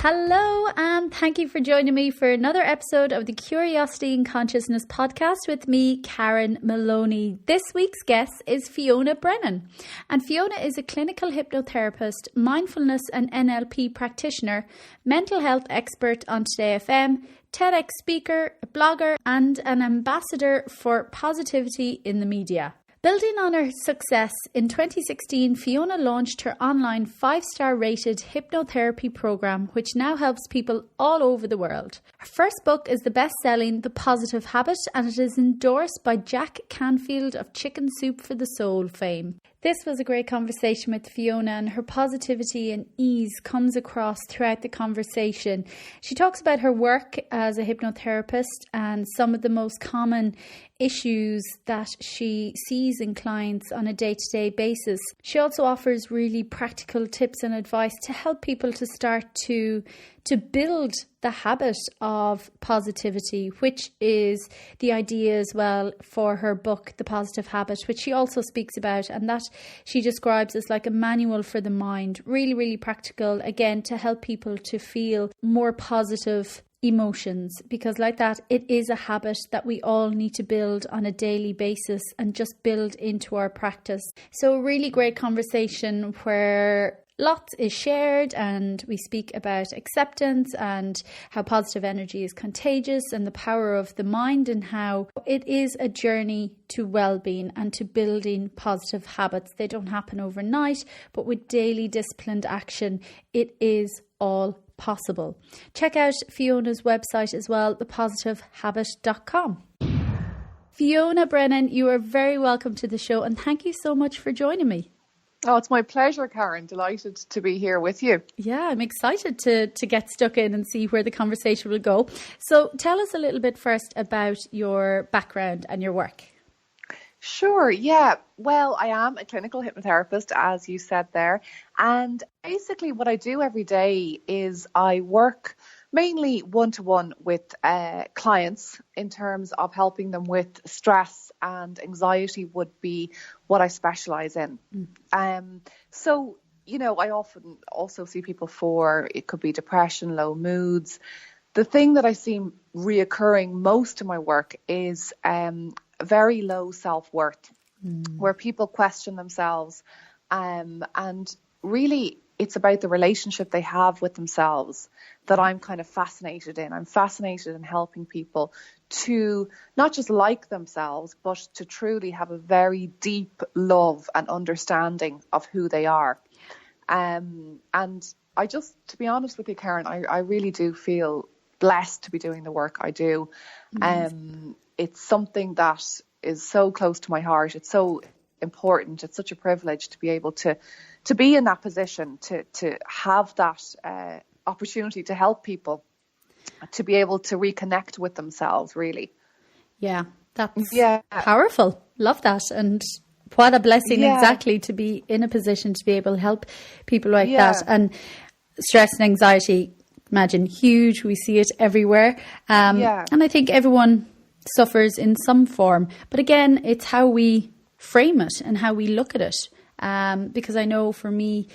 Hello, and thank you for joining me for another episode of the Curiosity and Consciousness podcast with me, Karen Maloney. This week's guest is Fiona Brennan, and Fiona is a clinical hypnotherapist, mindfulness and NLP practitioner, mental health expert on Today FM, TEDx speaker, a blogger, and an ambassador for positivity in the media. Building on her success, in 2016, Fiona launched her online 5-star rated hypnotherapy program, which now helps people all over the world. Her first book is the best-selling The Positive Habit, and it is endorsed by Jack Canfield of Chicken Soup for the Soul fame. This was a great conversation with Fiona, and her positivity and ease comes across throughout the conversation. She talks about her work as a hypnotherapist and some of the most common issues that she sees in clients on a day-to-day basis. She also offers really practical tips and advice to help people to start to build the habit of positivity, which is the idea as well for her book, The Positive Habit, which she also speaks about, and that she describes as like a manual for the mind. Really, really practical, again, to help people to feel more positive emotions, because like that, it is a habit that we all need to build on a daily basis and just build into our practice. So a really great conversation where lots is shared, and we speak about acceptance and how positive energy is contagious and the power of the mind, and how it is a journey to well-being and to building positive habits. They don't happen overnight, but with daily disciplined action, it is all possible. Check out Fiona's website as well, thepositivehabit.com. Fiona Brennan, you are very welcome to the show, and thank you so much for joining me. Oh, it's my pleasure, Karen. Delighted to be here with you. Yeah, I'm excited to get stuck in and see where the conversation will go. So tell us a little bit first about your background and your work. Sure, yeah. Well, I am a clinical hypnotherapist, as you said there. And basically what I do every day is I work mainly one-to-one with clients in terms of helping them with stress, and anxiety would be what I specialize in. So, you know, I often also see people for, it could be depression, low moods. The thing that I see reoccurring most in my work is very low self-worth, where people question themselves, and really it's about the relationship they have with themselves that I'm kind of fascinated in. I'm fascinated in helping people to not just like themselves, but to truly have a very deep love and understanding of who they are. And I just, to be honest with you, Karen, I really do feel blessed to be doing the work I do. It's something that is so close to my heart. It's so important. It's such a privilege to be able to be in that position, to have that opportunity to help people, to be able to reconnect with themselves, really. Yeah, that's powerful. Love that. And what a blessing exactly to be in a position to be able to help people like that. And stress and anxiety, imagine, huge. We see it everywhere. And I think everyone suffers in some form. But again, it's how we frame it and how we look at it. Because I know for me,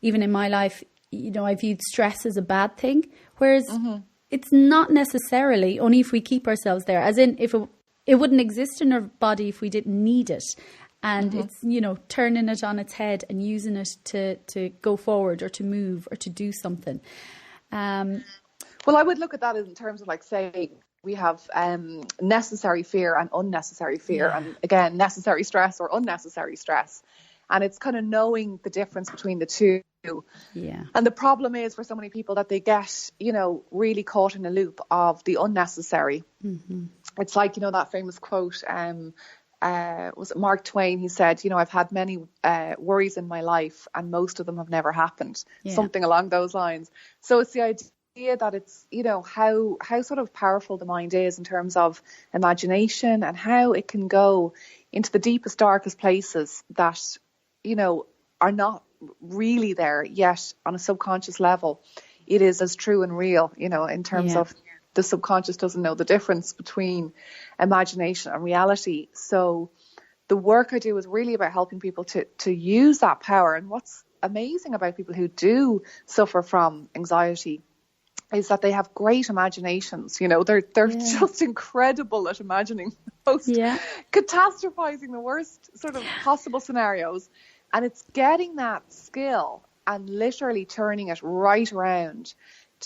even in my life, you know, I viewed stress as a bad thing, whereas it's not necessarily, only if we keep ourselves there. As in, if it wouldn't exist in our body if we didn't need it. And it's, you know, turning it on its head and using it to go forward or to move or to do something. Well, I would look at that in terms of, like, say, we have necessary fear and unnecessary fear, and again, necessary stress or unnecessary stress. And it's kind of knowing the difference between the two. Yeah. And the problem is for so many people that they get, you know, really caught in a loop of the unnecessary. It's like, you know, that famous quote, was it Mark Twain? He said, you know, I've had many worries in my life and most of them have never happened. Something along those lines. So it's the idea that it's, you know, how sort of powerful the mind is in terms of imagination, and how it can go into the deepest, darkest places that, you know, are not really there yet on a subconscious level. It is as true and real, you know, in terms of the subconscious doesn't know the difference between imagination and reality. So the work I do is really about helping people to use that power. And what's amazing about people who do suffer from anxiety is that they have great imaginations. They're just incredible at imagining the most catastrophizing the worst sort of possible scenarios. And it's getting that skill and literally turning it right around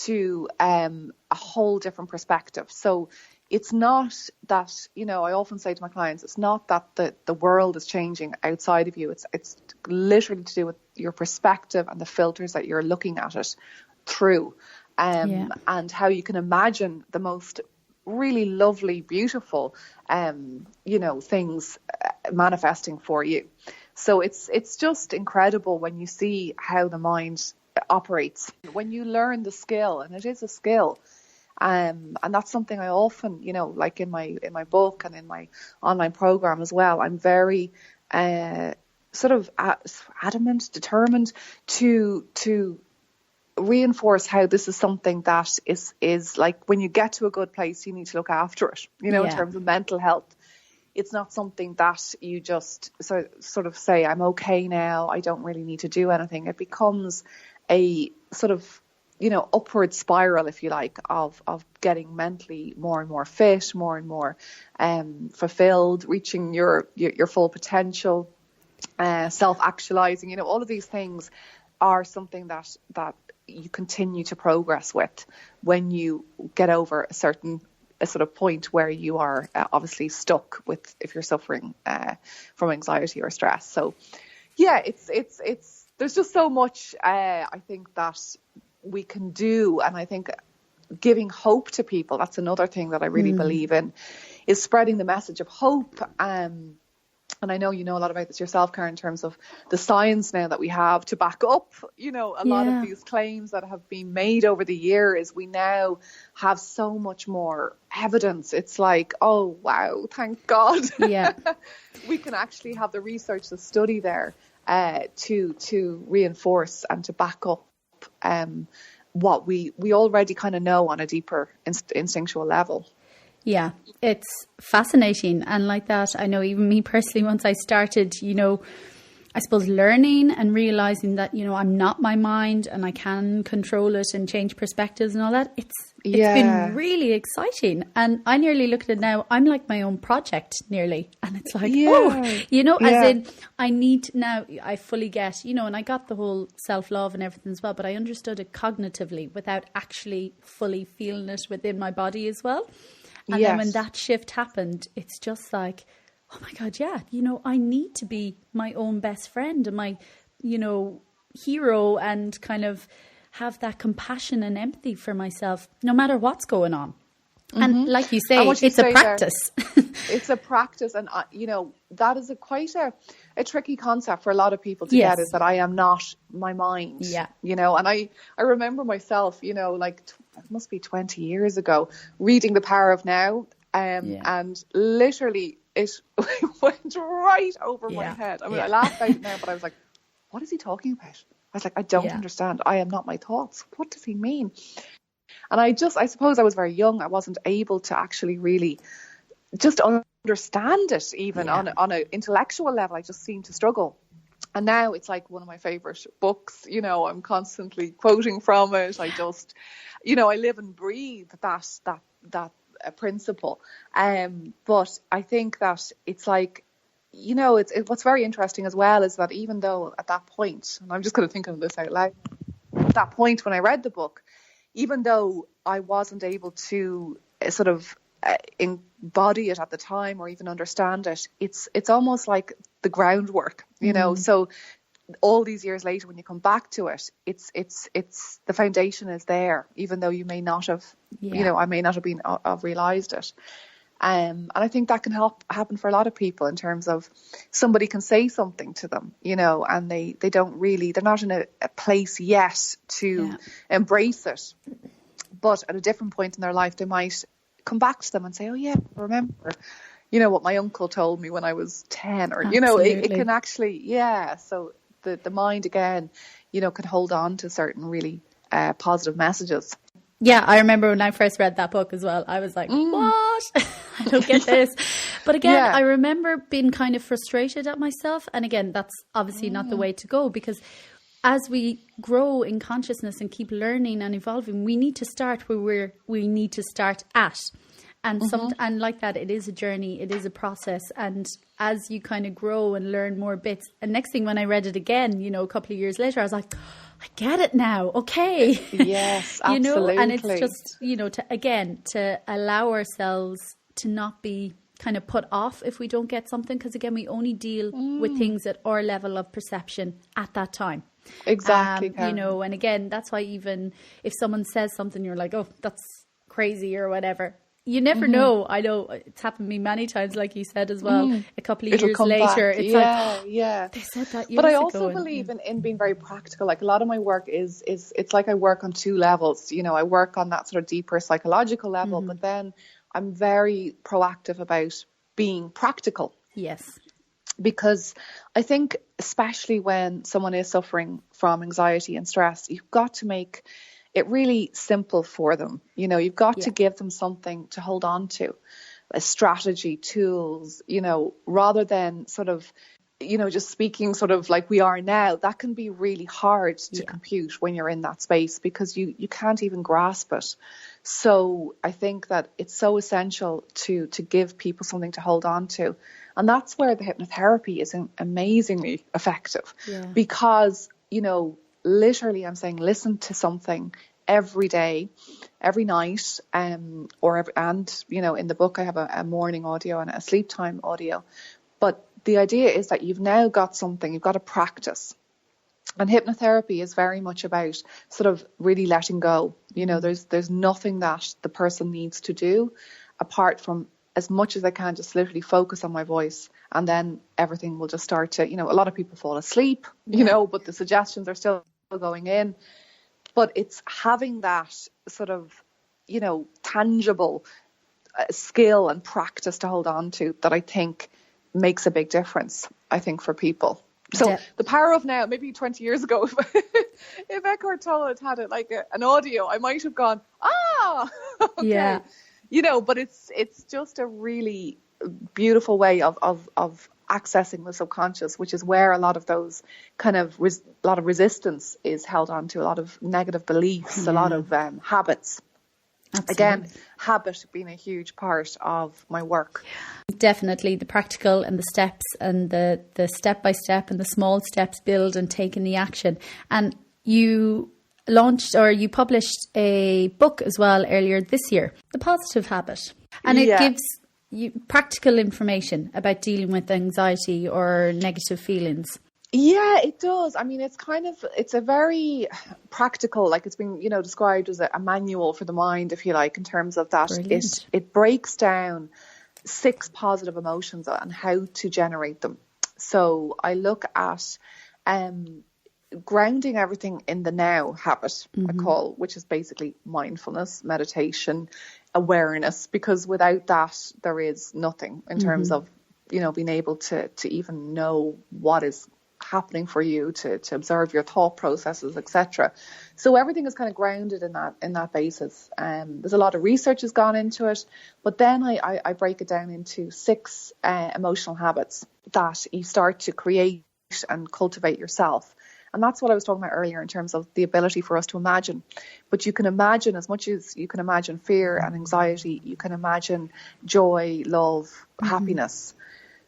to a whole different perspective. So it's not that, I often say to my clients, it's not that the world is changing outside of you. It's literally to do with your perspective and the filters that you're looking at it through, and how you can imagine the most really lovely, beautiful, things manifesting for you. So it's just incredible when you see how the mind operates. When you learn the skill, and it is a skill, and that's something I often, like in my book and in my online program as well, I'm very sort of adamant, determined to reinforce how this is something that is like, when you get to a good place, you need to look after it, in terms of mental health. It's not something that you just sort of say, I'm okay now, I don't really need to do anything. It becomes a sort of, upward spiral, if you like, of getting mentally more and more fit, more and more fulfilled, reaching your full potential, self-actualizing. All of these things are something that you continue to progress with when you get over a sort of point where you are obviously stuck with, if you're suffering from anxiety or stress. So yeah, it's there's just so much I think that we can do. And I think giving hope to people, that's another thing that I really believe in, is spreading the message of hope. And I know you know a lot about this yourself, Karen, in terms of the science now that we have to back up, a lot of these claims that have been made over the years. We now have so much more evidence. It's like, oh, wow, thank God. Yeah. We can actually have the research, the study there to reinforce and to back up what we already kind of know on a deeper instinctual level. Yeah, it's fascinating. And like that, I know even me personally, once I started, I suppose learning and realizing that, I'm not my mind and I can control it and change perspectives and all that. It's been really exciting. And I nearly look at it now, I'm like my own project nearly. And it's like, as in I need now, I fully get, and I got the whole self-love and everything as well, but I understood it cognitively without actually fully feeling it within my body as well. And then when that shift happened, it's just like, oh my God, I need to be my own best friend and my, hero, and kind of have that compassion and empathy for myself, no matter what's going on. And like you say, it's a practice. It's a practice. And, that is quite a tricky concept for a lot of people to get, is that I am not my mind. Yeah. And I remember myself, like it must be 20 years ago, reading The Power of Now. And literally it went right over my head. I mean, I laugh about it now, but I was like, what is he talking about? I was like, I don't understand. I am not my thoughts. What does he mean? And I suppose I was very young. I wasn't able to actually really just understand it, even on an intellectual level. I just seemed to struggle. And now it's like one of my favorite books. I'm constantly quoting from it. I just, I live and breathe that principle. But I think that it's like, what's very interesting as well is that even though at that point, and I'm just going to think of this out loud, at that point when I read the book, even though I wasn't able to sort of embody it at the time or even understand it, it's almost like the groundwork, so all these years later, when you come back to it, it's the foundation is there, even though you may not have, I may not have been realized it. And I think that can happen for a lot of people in terms of somebody can say something to them, and they don't really, they're not in a place yet to embrace it. But at a different point in their life, they might come back to them and say, oh yeah, remember, what my uncle told me when I was 10, or, it can actually, so the mind again, can hold on to certain really positive messages. Yeah, I remember when I first read that book as well, I was like, what? I don't get this. But again, I remember being kind of frustrated at myself. And again, that's obviously not the way to go, because as we grow in consciousness and keep learning and evolving, we need to start where we need to start at. And and like that, it is a journey, it is a process. And as you kind of grow and learn more bits, and next thing when I read it again, you know, a couple of years later, I was like, I get it now. Okay. Yes, absolutely. You know, and it's just, you know, to allow ourselves to not be kind of put off if we don't get something. Because again, we only deal with things at our level of perception at that time. Exactly. You know, and again, that's why even if someone says something, you're like, oh, that's crazy or whatever. You never know. I know it's happened to me many times, like you said as well. A couple of years later, back. It's they said that years ago. But I also believe in being very practical. Like a lot of my work is it's like I work on two levels. You know, I work on that sort of deeper psychological level, but then I'm very proactive about being practical. Yes. Because I think especially when someone is suffering from anxiety and stress, you've got to make it really simple for them. You know, you've got to give them something to hold on to, a strategy, tools, you know, rather than sort of, you know, just speaking sort of like we are now. That can be really hard to compute when you're in that space because you can't even grasp it. So I think that it's so essential to give people something to hold on to. And that's where the hypnotherapy is amazingly effective because, you know, literally I'm saying listen to something every day, every night, and you know, in the book I have a morning audio and a sleep time audio. But the idea is that you've now got something, you've got a practice. And hypnotherapy is very much about sort of really letting go. You know, there's nothing that the person needs to do apart from as much as I can just literally focus on my voice, and then everything will just start to, you know, a lot of people fall asleep, you know, but the suggestions are still going in. But it's having that sort of, you know, tangible skill and practice to hold on to that I think makes a big difference, I think, for people. So the power of now, maybe 20 years ago, if Eckhart Tolle had had it like an audio, I might have gone, okay. Yeah. You know, but it's just a really beautiful way of accessing the subconscious, which is where a lot of those kind of a lot of resistance is held on to, a lot of negative beliefs, a lot of habits. Absolutely. Again, habit being a huge part of my work. Definitely the practical and the steps and the step-by-step and the small steps build and taking the action. And you you published a book as well earlier this year, The Positive Habit. And it gives you practical information about dealing with anxiety or negative feelings. Yeah, it does. I mean, it's a very practical, like it's been, you know, described as a manual for the mind, if you like, in terms of that. It breaks down 6 positive emotions and how to generate them. So I look at grounding everything in the now habit, I call, which is basically mindfulness, meditation, awareness, because without that, there is nothing in terms of, you know, being able to even know what is happening for you, to observe your thought processes, etc. So everything is kind of grounded in that basis. There's a lot of research has gone into it, but then I break it down into 6 emotional habits that you start to create and cultivate yourself. And that's what I was talking about earlier in terms of the ability for us to imagine. But you can imagine as much as you can imagine fear and anxiety, you can imagine joy, love, happiness.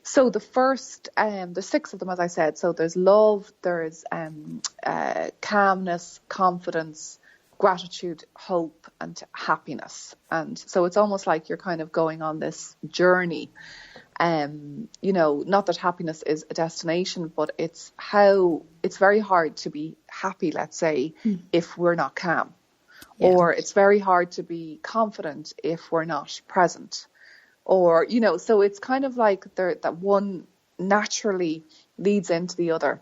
So the first, there's 6 of them, as I said. So there's love, there's calmness, confidence, gratitude, hope, and happiness. And so it's almost like you're kind of going on this journey. You know, not that happiness is a destination, but it's very hard to be happy, let's say, if we're not calm. Yeah. Or it's very hard to be confident if we're not present. Or, you know, so it's kind of like that one naturally leads into the other.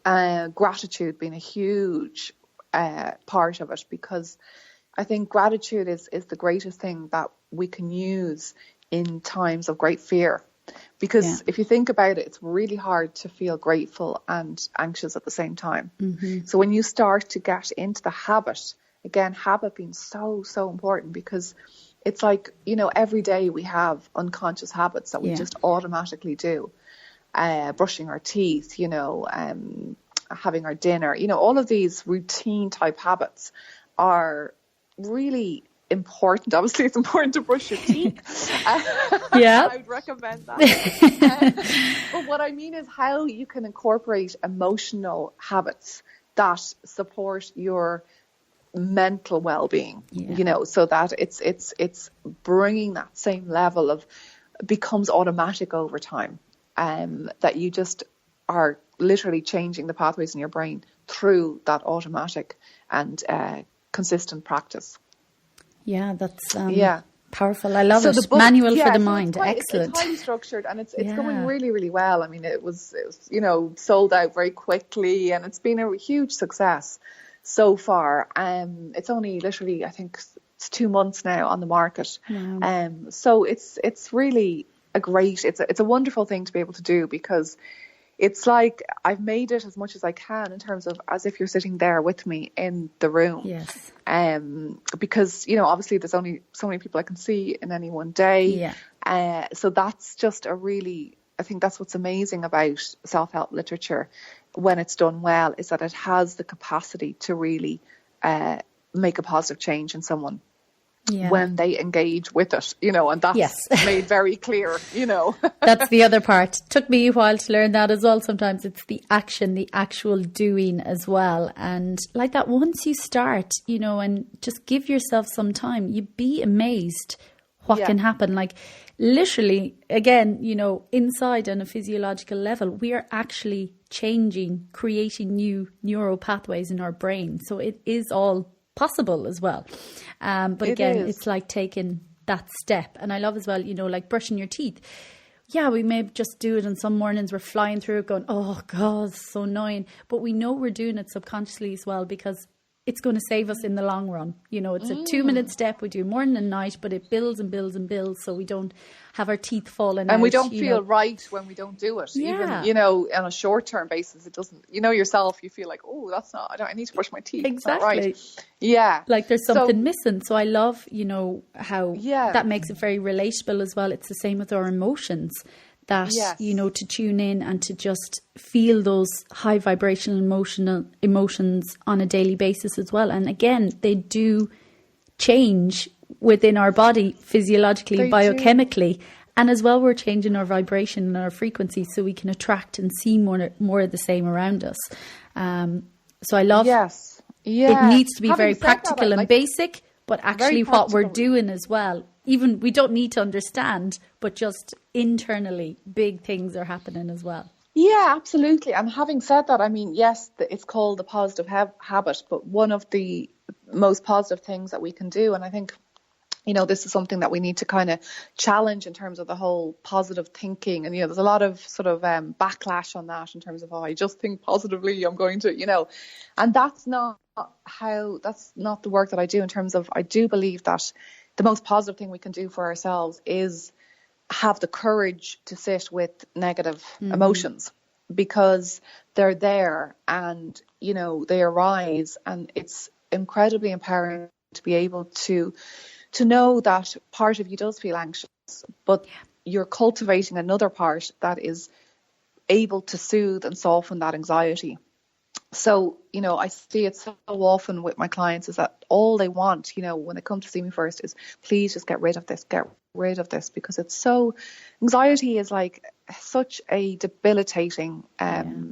Yeah. Gratitude being a huge part of it, because I think gratitude is the greatest thing that we can use in times of great fear. Because if you think about it, it's really hard to feel grateful and anxious at the same time. So when you start to get into the habit, again, habit being so important, because it's like, you know, every day we have unconscious habits that we just automatically do. Brushing our teeth, you know, having our dinner, all of these routine type habits are really important. Obviously, it's important to brush your teeth. Yeah. I would recommend that. But what I mean is how you can incorporate emotional habits that support your mental well-being, so that it's bringing that same level of, becomes automatic over time, that you just are literally changing the pathways in your brain through that automatic and consistent practice. Yeah, that's powerful. I love it. The book, Manual for the Mind. Excellent. It's highly structured, and it's going really, really well. I mean, it was sold out very quickly, and it's been a huge success so far. It's only literally, I think it's 2 months now on the market. Wow. So it's really it's a wonderful thing to be able to do, because it's like I've made it as much as I can in terms of as if you're sitting there with me in the room. Yes. Because, obviously there's only so many people I can see in any one day. Yeah. So that's just I think that's what's amazing about self-help literature when it's done well, is that it has the capacity to really make a positive change in someone. Yeah. When they engage with it, and that's made very clear, That's the other part. Took me a while to learn that as well. Sometimes it's the action, the actual doing as well. And like that, once you start, and just give yourself some time, you'd be amazed what can happen. Like literally, again, inside on a physiological level, we are actually changing, creating new neural pathways in our brain. So it is all possible as well. But again, it's like taking that step. And I love as well, like brushing your teeth. Yeah, we may just do it, and some mornings we're flying through it going, oh God, it's so annoying. But we know we're doing it subconsciously as well, because it's going to save us in the long run. It's a 2-minute step. We do morning and night, but it builds and builds and builds, so we don't have our teeth falling out. And we don't feel right when we don't do it. Yeah. Even, on a short-term basis, it doesn't, yourself, you feel like, oh, that's not, I need to brush my teeth. Exactly. Right. Yeah. Like there's something missing. So I love, how that makes it very relatable as well. It's the same with our emotions. That, to tune in and to just feel those high vibrational emotions on a daily basis as well. And again, they do change within our body physiologically, biochemically. And as well, we're changing our vibration and our frequency so we can attract and see more of the same around us. So I love it needs to be very practical and basic, but actually what we're doing as well. Even we don't need to understand, but just internally, big things are happening as well. Yeah, absolutely. And having said that, I mean, yes, it's called the positive habit, but one of the most positive things that we can do, and I think, this is something that we need to kind of challenge in terms of the whole positive thinking. And, there's a lot of sort of backlash on that in terms of, I just think positively, I'm going to, and that's not the work that I do in terms of, I do believe that the most positive thing we can do for ourselves is have the courage to sit with negative emotions, because they're there and, they arise, and it's incredibly empowering to be able to know that part of you does feel anxious, but you're cultivating another part that is able to soothe and soften that anxiety. So, I see it so often with my clients is that all they want, when they come to see me first is, please just get rid of this, because it's so, anxiety is like such a debilitating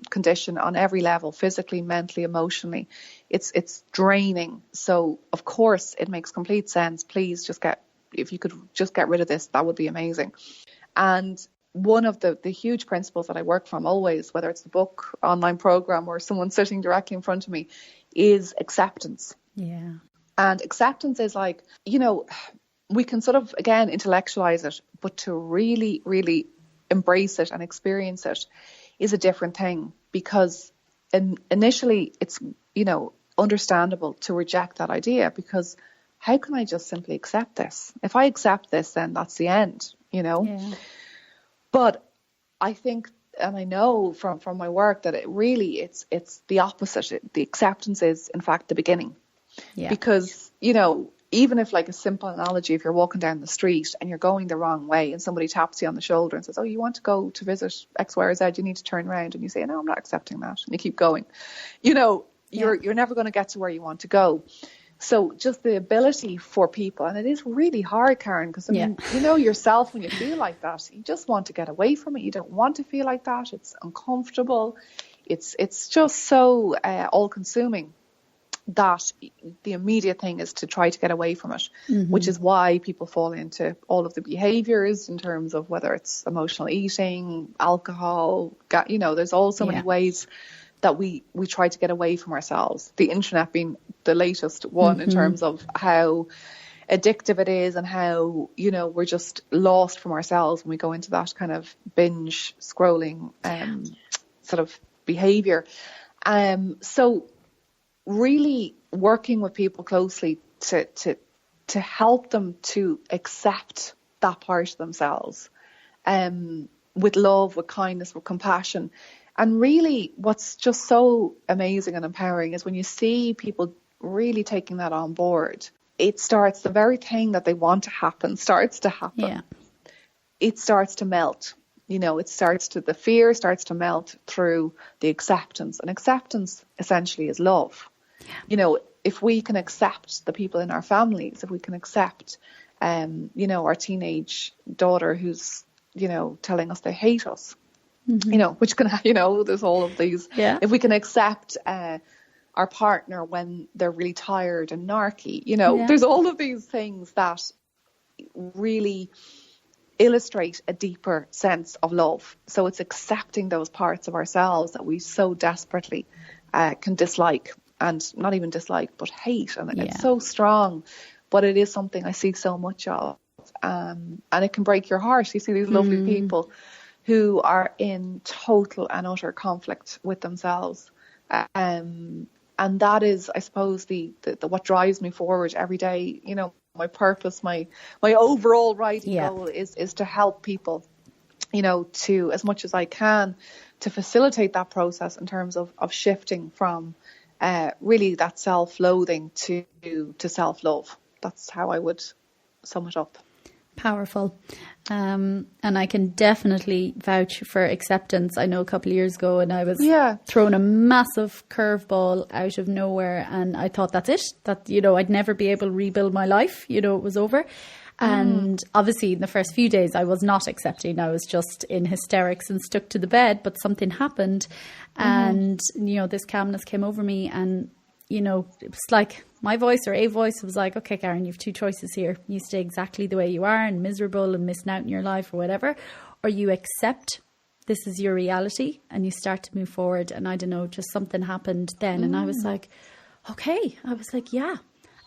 condition on every level, physically, mentally, emotionally. It's draining. So of course it makes complete sense. Please if you could just get rid of this, that would be amazing. And one of the huge principles that I work from always, whether it's the book, online program, or someone sitting directly in front of me, is acceptance. Yeah. And acceptance is like, we can sort of, again, intellectualize it, but to really, really embrace it and experience it is a different thing, because initially it's, understandable to reject that idea, because how can I just simply accept this? If I accept this, then that's the end, Yeah. But I think, and I know from my work, that it's the opposite. The acceptance is, in fact, the beginning. Yeah. Because, even if, like, a simple analogy, if you're walking down the street and you're going the wrong way and somebody taps you on the shoulder and says, oh, you want to go to visit X, Y, or Z, you need to turn around, and you say, no, I'm not accepting that, and you keep going, you know, you're never going to get to where you want to go. So just the ability for people, and it is really hard, Karen, because I mean, you know yourself, when you feel like that, you just want to get away from it. You don't want to feel like that. It's uncomfortable. It's just so all-consuming that the immediate thing is to try to get away from it, which is why people fall into all of the behaviors in terms of whether it's emotional eating, alcohol, you know, there's all so many ways that we try to get away from ourselves. The internet being the latest one in terms of how addictive it is and how, you know, we're just lost from ourselves when we go into that kind of binge scrolling sort of behavior. So really working with people closely to help them to accept that part of themselves, with love, with kindness, with compassion. And really what's just so amazing and empowering is when you see people really taking that on board, it starts, the very thing that they want to happen starts to happen. Yeah. It starts to melt. You know, the fear starts to melt through the acceptance. And acceptance essentially is love. Yeah. You know, if we can accept the people in our families, if we can accept, you know, our teenage daughter who's, you know, telling us they hate us, you know, which can, you know, there's all of these. Yeah. If we can accept our partner when they're really tired and narky, you know, there's all of these things that really illustrate a deeper sense of love. So it's accepting those parts of ourselves that we so desperately can dislike, and not even dislike, but hate. And it's so strong, but it is something I see so much of. And it can break your heart. You see these lovely people who are in total and utter conflict with themselves. And that is, I suppose, the what drives me forward every day. You know, my purpose, my overall writing goal is to help people, you know, to, as much as I can, to facilitate that process in terms of shifting from really that self-loathing to self-love. That's how I would sum it up. Powerful. And I can definitely vouch for acceptance. I know a couple of years ago, and I was thrown a massive curveball out of nowhere, and I thought that's it, that, you know, I'd never be able to rebuild my life, you know, it was over. And obviously in the first few days I was not accepting. I was just in hysterics and stuck to the bed, but something happened and, you know, this calmness came over me, and, you know, it was like my voice or a voice was like, okay, Karen, you have two choices here. You stay exactly the way you are and miserable and missing out in your life or whatever, or you accept this is your reality and you start to move forward. And I don't know, just something happened then. And I was like, okay. I was like,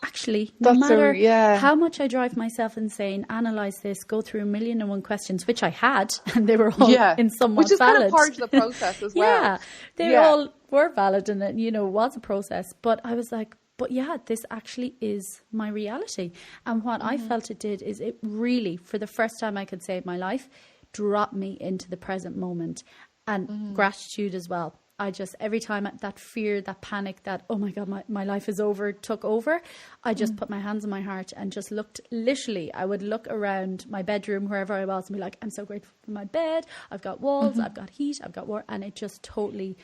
actually, no matter how much I drive myself insane, analyse this, go through 1,000,001 questions, which I had, and they were all in somewhat which is valid. Kind of part of the process as well. They all were valid, and it, you know, was a process. But I was like, but this actually is my reality. And what I felt it did is it really, for the first time I could say in my life, dropped me into the present moment, and gratitude as well. I just, every time that fear, that panic, that, oh my God, my life is over, took over, I just put my hands on my heart and just looked, literally, I would look around my bedroom, wherever I was, and be like, I'm so grateful for my bed. I've got walls, I've got heat, I've got water. And it just totally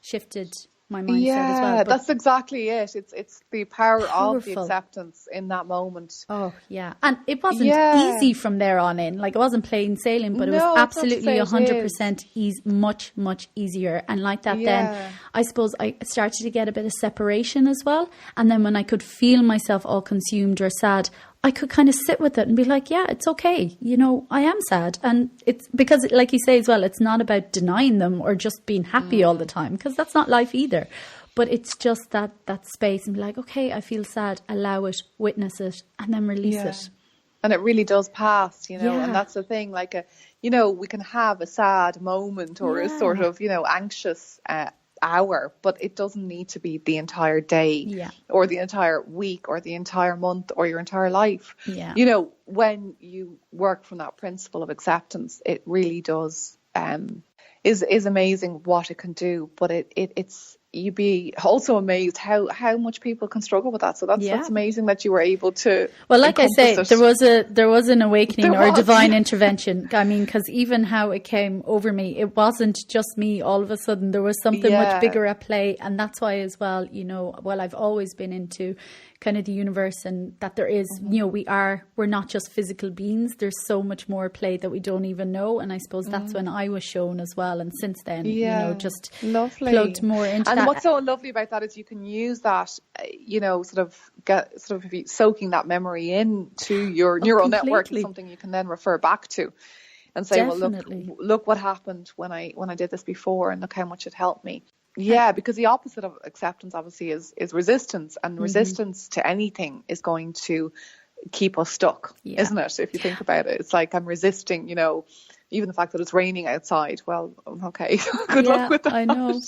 shifted my mindset as well. But that's exactly it. It's the power of the acceptance in that moment. Oh, yeah. And it wasn't easy from there on in. Like, it wasn't plain sailing, but it was absolutely 100% much, much easier. And like that then, I suppose I started to get a bit of separation as well. And then when I could feel myself all consumed or sad, I could kind of sit with it and be like, yeah, it's okay. You know, I am sad. And it's because, like you say as well, it's not about denying them or just being happy all the time, because that's not life either. But it's just that space and be like, okay, I feel sad, allow it, witness it, and then release it. And it really does pass, you know, and that's the thing, like, you know, we can have a sad moment or a sort of, you know, anxious hour, but it doesn't need to be the entire day or the entire week or the entire month or your entire life. You know, when you work from that principle of acceptance, it really does is amazing what it can do. But you'd be also amazed how much people can struggle with that. So that's amazing that you were able to. Well, like I say, there was an awakening or a divine intervention. I mean, because even how it came over me, it wasn't just me. All of a sudden, there was something much bigger at play, and that's why, as well, I've always been into kind of the universe, and that there is, we're not just physical beings. There's so much more at play that we don't even know. And I suppose that's when I was shown as well. And since then, just lovely. Plugged more into that. And what's so lovely about that is you can use that, soaking that memory into your neural network is something you can then refer back to and say, Definitely. well, look what happened when I did this before, and look how much it helped me. Yeah, because the opposite of acceptance obviously is resistance, and resistance to anything is going to keep us stuck, isn't it? If you think about it, it's like I'm resisting, even the fact that it's raining outside. Well, okay, good luck with that. I know,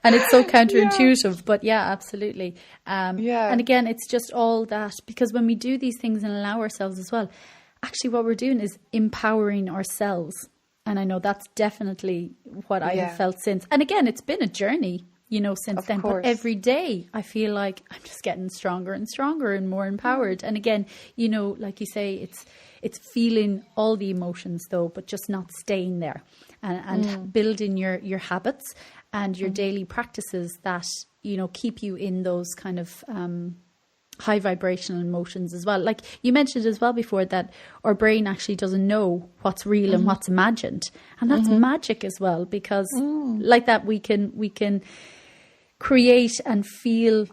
and it's so counterintuitive, but absolutely. And again, it's just all that, because when we do these things and allow ourselves as well, actually what we're doing is empowering ourselves. And I know that's definitely what I have felt since. And again, it's been a journey, since then. But every day I feel like I'm just getting stronger and stronger and more empowered. And again, like you say, it's feeling all the emotions though, but just not staying there, and building your habits and your daily practices that, keep you in those kind of high vibrational emotions as well. Like you mentioned as well before, that our brain actually doesn't know what's real and what's imagined, and that's magic as well, because like that we can create and feel,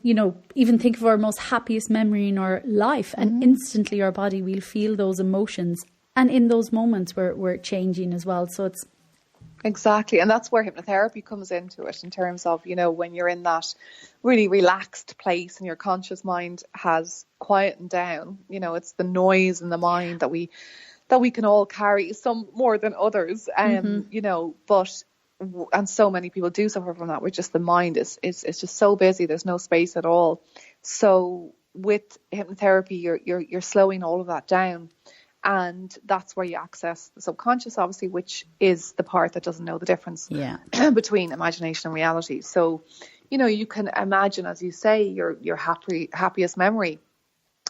even think of our most happiest memory in our life, and instantly our body will feel those emotions, and in those moments we're changing as well. So it's exactly, and that's where hypnotherapy comes into it, in terms of, when you're in that really relaxed place and your conscious mind has quietened down. It's the noise in the mind that we can all carry, some more than others, but and so many people do suffer from that, where just the mind is just so busy, there's no space at all. So with hypnotherapy, you're slowing all of that down. And that's where you access the subconscious, obviously, which is the part that doesn't know the difference between imagination and reality. So, you can imagine, as you say, your happiest memory.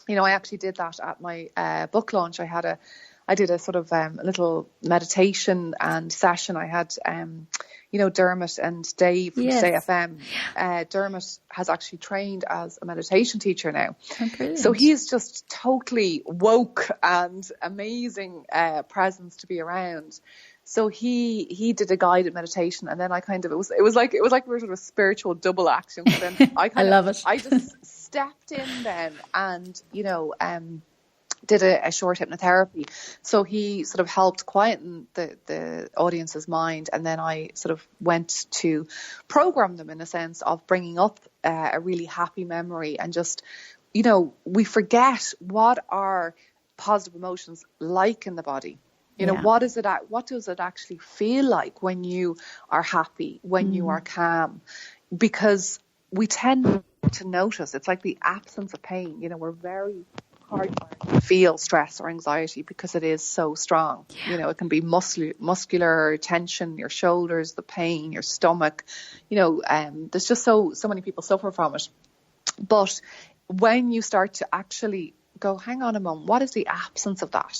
I actually did that at my book launch. I did a sort of a little meditation and session. I had, Dermot and Dave from Stay FM. Dermot has actually trained as a meditation teacher now. Oh, so he's just totally woke and amazing presence to be around. So he did a guided meditation, and then I kind of, it was like we were sort of a spiritual double action. So then I love it. I just stepped in then and, did a short hypnotherapy. So he sort of helped quieten the audience's mind, and then I sort of went to program them in a sense of bringing up a really happy memory, and just, we forget what are positive emotions like in the body. What does it actually feel like when you are happy, when you are calm? Because we tend to notice, it's like the absence of pain. We're very hard to feel stress or anxiety because it is so strong. It can be muscular tension, your shoulders, the pain, your stomach. There's just so many people suffer from it. But when you start to actually go, hang on a moment, what is the absence of that?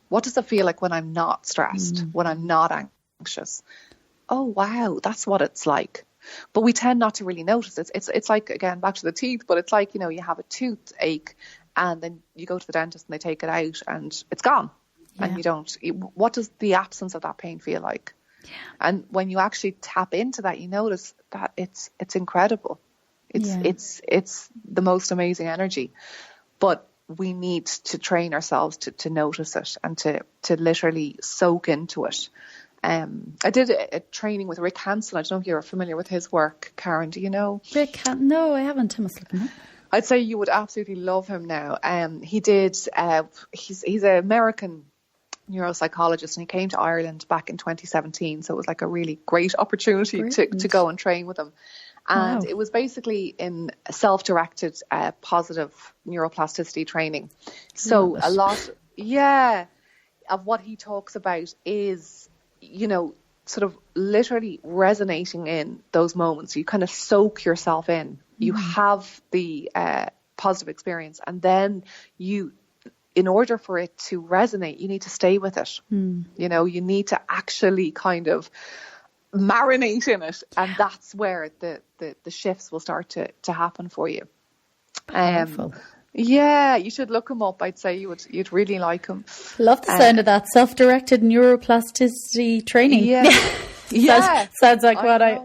What does it feel like when I'm not stressed, when I'm not anxious? Oh, wow, that's what it's like. But we tend not to really notice it. It's like, again, back to the teeth, but it's like, you have a toothache, and then you go to the dentist and they take it out and it's gone. And you don't, what does the absence of that pain feel like? And when you actually tap into that, you notice that it's incredible. It's the most amazing energy. But we need to train ourselves to notice it and to literally soak into it. I did a training with Rick Hansen. I don't know if you're familiar with his work, Karen. Do you know? No, I haven't. I must look him up. I'd say you would absolutely love him now. He did. He's an American neuropsychologist, and he came to Ireland back in 2017. So it was like a really great opportunity to go and train with him. And it was basically in self-directed positive neuroplasticity training. So a lot, of what he talks about is, sort of literally resonating in those moments. You kind of soak yourself in. You have the positive experience, and then in order for it to resonate, you need to stay with it. You know, you need to actually kind of marinate in it, and that's where the shifts will start to happen for you. Powerful. Yeah, you should look him up. I'd say you'd really like him. Love the sound of that. Self-directed neuroplasticity training. Yeah. Yeah, sounds like I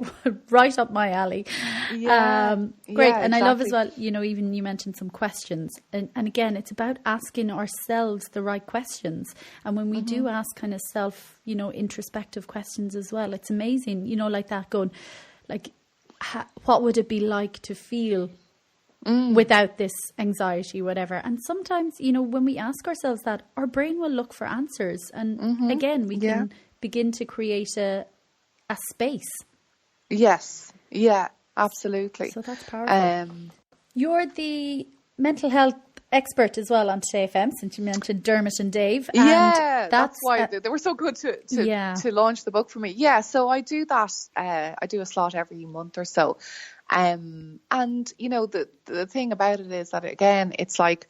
right up my alley. Yeah, great. yeah, And exactly. I love as well, you know, even you mentioned some questions. And again, it's about asking ourselves the right questions. And when we do ask kind of self, you know, introspective questions as well, it's amazing, you know, like that going, like, what would it be like to feel without this anxiety, whatever. And sometimes, you know, when we ask ourselves that, our brain will look for answers. And again, we can begin to create a space. Yes. Yeah, absolutely. So that's powerful. You're the mental health expert as well on Today FM, since you mentioned Dermot and Dave. And that's why they were so good to launch the book for me. Yeah, so I do that. I do a slot every month or so. And, you know, the thing about it is that, again, it's like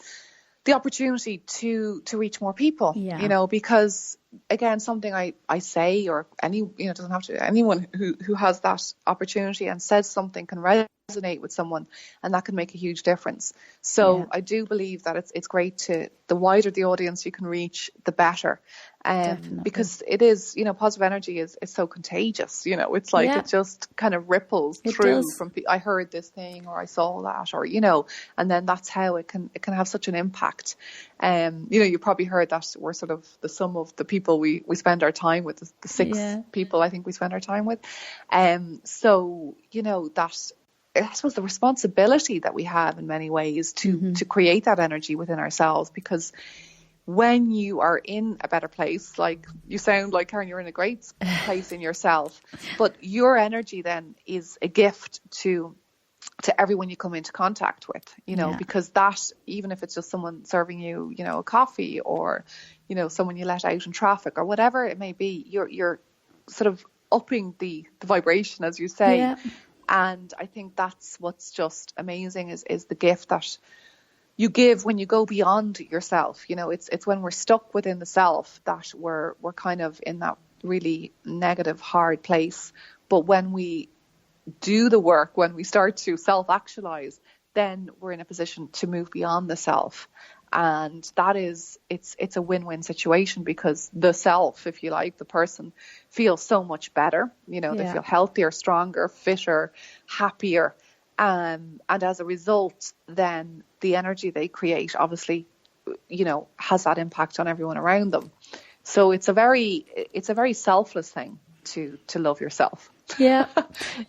the opportunity to reach more people, you know, because, again, something I say, or doesn't have to, anyone who has that opportunity and says something can resonate with someone, and that can make a huge difference. So I do believe that it's great the wider the audience you can reach, the better. Because it is, you know, positive energy is so contagious, you know, it's like it just kind of ripples through from I heard this thing, or I saw that, or, you know, and then that's how it can have such an impact. You know, you probably heard that we're sort of the sum of the people we spend our time with, the six people I think we spend our time with. So, you know, that I suppose the responsibility that we have in many ways to create that energy within ourselves, because when you are in a better place, like you sound like, Karen, you're in a great place in yourself, but your energy then is a gift to everyone you come into contact with, you know, because that, even if it's just someone serving you, you know, a coffee, or, you know, someone you let out in traffic, or whatever it may be, you're sort of upping the vibration, as you say. Yeah. And I think that's what's just amazing is the gift that you give when you go beyond yourself. You know, it's when we're stuck within the self that we're kind of in that really negative, hard place. But when we do the work, when we start to self-actualize, then we're in a position to move beyond the self. And that is, it's a win-win situation, because the self, if you like, the person, feels so much better. You know, they feel healthier, stronger, fitter, happier. And as a result, then the energy they create, obviously, you know, has that impact on everyone around them. So it's a very selfless thing to love yourself. Yeah.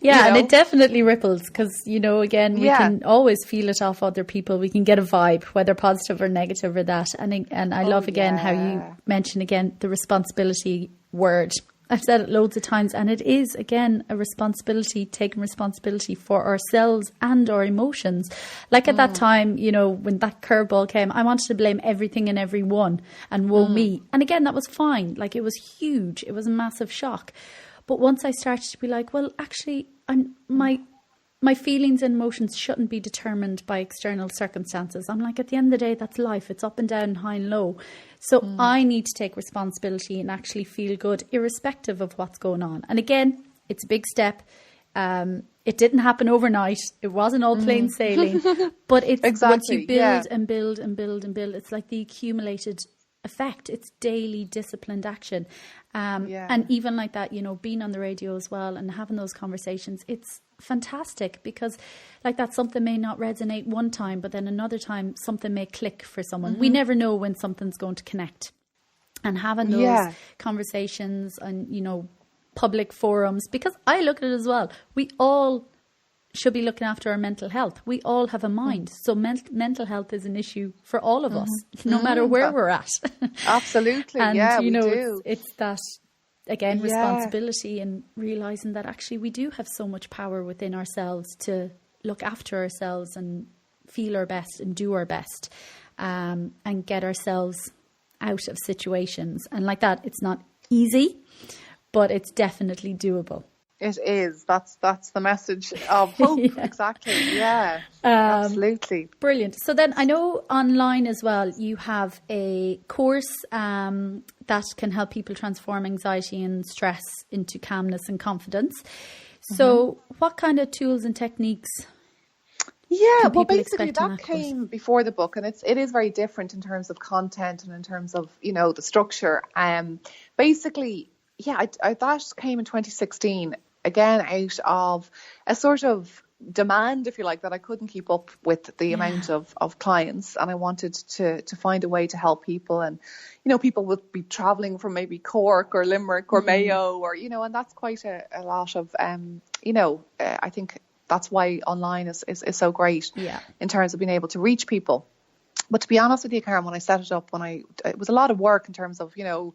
You know? And it definitely ripples, because, you know, again, we can always feel it off other people. We can get a vibe, whether positive or negative or that. And I love again how you mention again the responsibility word. I've said it loads of times, and it is, again, a responsibility, taking responsibility for ourselves and our emotions. Like at that time, you know, when that curveball came, I wanted to blame everything and everyone and woe me. And again, that was fine. Like, it was huge. It was a massive shock. But once I started to be like, well, actually, my feelings and emotions shouldn't be determined by external circumstances. I'm like, at the end of the day, that's life. It's up and down, high and low. So I need to take responsibility and actually feel good, irrespective of what's going on. And again, it's a big step. It didn't happen overnight. It wasn't all plain sailing. But it's once you build and build and build and build, it's like the accumulated effect. It's daily disciplined action. And even like that, you know, being on the radio as well and having those conversations, it's fantastic, because like that, something may not resonate one time, but then another time something may click for someone. We never know when something's going to connect. And having those conversations and, you know, public forums, because I look at it as well, we all should be looking after our mental health. We all have a mind. So mental health is an issue for all of us, no matter where we're at. Absolutely. And, you know, we do. It's that, again, responsibility, and realising that actually we do have so much power within ourselves to look after ourselves and feel our best and do our best, and get ourselves out of situations. And like that, it's not easy, but it's definitely doable. It is. That's the message of hope. Yeah. Exactly. Yeah. Absolutely. Brilliant. So then I know online as well, you have a course that can help people transform anxiety and stress into calmness and confidence. So what kind of tools and techniques? Yeah, well, basically that came before the book, and it is very different in terms of content and in terms of, you know, the structure. Basically, yeah, that came in 2016, again out of a sort of demand, if you like, that I couldn't keep up with the amount of clients, and I wanted to find a way to help people. And, you know, people would be traveling from maybe Cork or Limerick or Mayo, or, you know, and that's quite a lot of, you know, I think that's why online is so great in terms of being able to reach people. But to be honest with you, Karen, when I set it up, it was a lot of work in terms of, you know,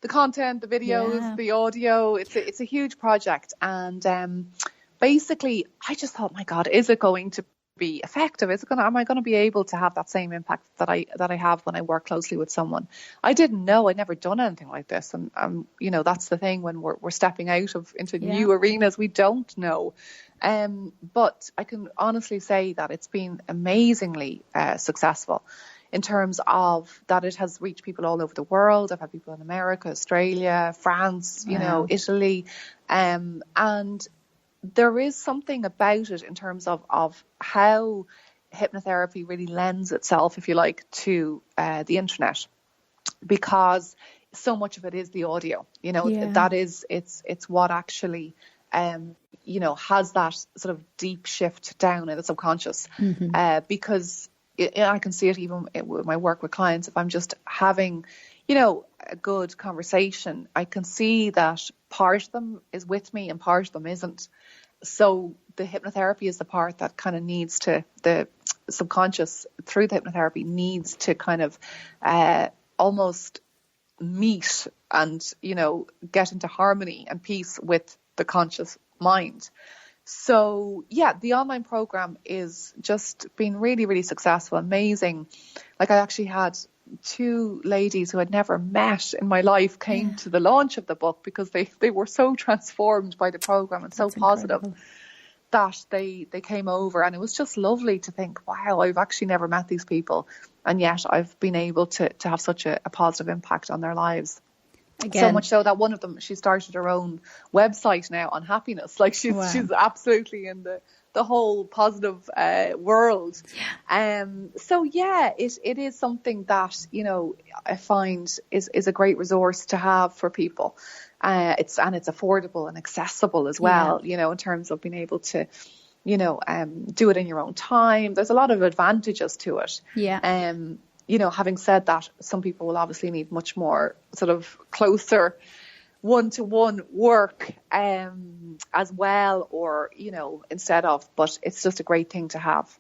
the content, the videos, the audio. It's a huge project. And basically, I just thought, my God, is it going to be effective? Am I going to be able to have that same impact that I have when I work closely with someone? I didn't know. I'd never done anything like this. And you know, that's the thing when we're stepping out into new arenas, we don't know. But I can honestly say that it's been amazingly successful in terms of that it has reached people all over the world. I've had people in America, Australia, France, you know, Italy. And there is something about it in terms of how hypnotherapy really lends itself, if you like, to the internet, because so much of it is the audio, you know, that is, it's what actually, you know, has that sort of deep shift down in the subconscious, because I can see it even with my work with clients. If I'm just having, you know, a good conversation, I can see that part of them is with me and part of them isn't. So the hypnotherapy is the part that kind of needs to, the subconscious through the hypnotherapy needs to kind of almost meet and, you know, get into harmony and peace with the conscious mind. So yeah, the online program is just been really, really successful, amazing. Like I actually had 2 ladies who I'd never met in my life came to the launch of the book because they were so transformed by the program and so positive that they came over, and it was just lovely to think, wow, I've actually never met these people, and yet I've been able to have such a positive impact on their lives. Again. So much so that one of them, she started her own website now on happiness. Like she's absolutely in the whole positive world. So yeah, it is something that, you know, I find is a great resource to have for people. It's affordable and accessible as well, you know, in terms of being able to, you know, do it in your own time. There's a lot of advantages to it. You know, having said that, some people will obviously need much more sort of closer one-to-one work as well, or, you know, instead of, but it's just a great thing to have.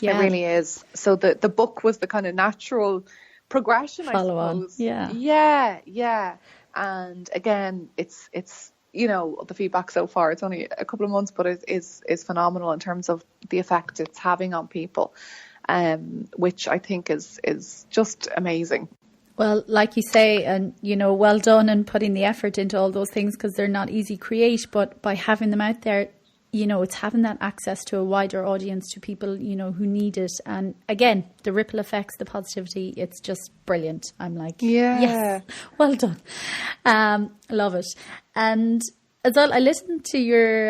It really is. So the book was the kind of natural progression, follow I suppose. on. Yeah. And again, it's you know, the feedback so far, it's only a couple of months, but it is phenomenal in terms of the effect it's having on people. Which I think is just amazing. Well, like you say, and, you know, well done in putting the effort into all those things, because they're not easy to create, but by having them out there, you know, it's having that access to a wider audience, to people, you know, who need it. And again, the ripple effects, the positivity, it's just brilliant. I'm like, yes, well done. Love it. And as well, I listened to your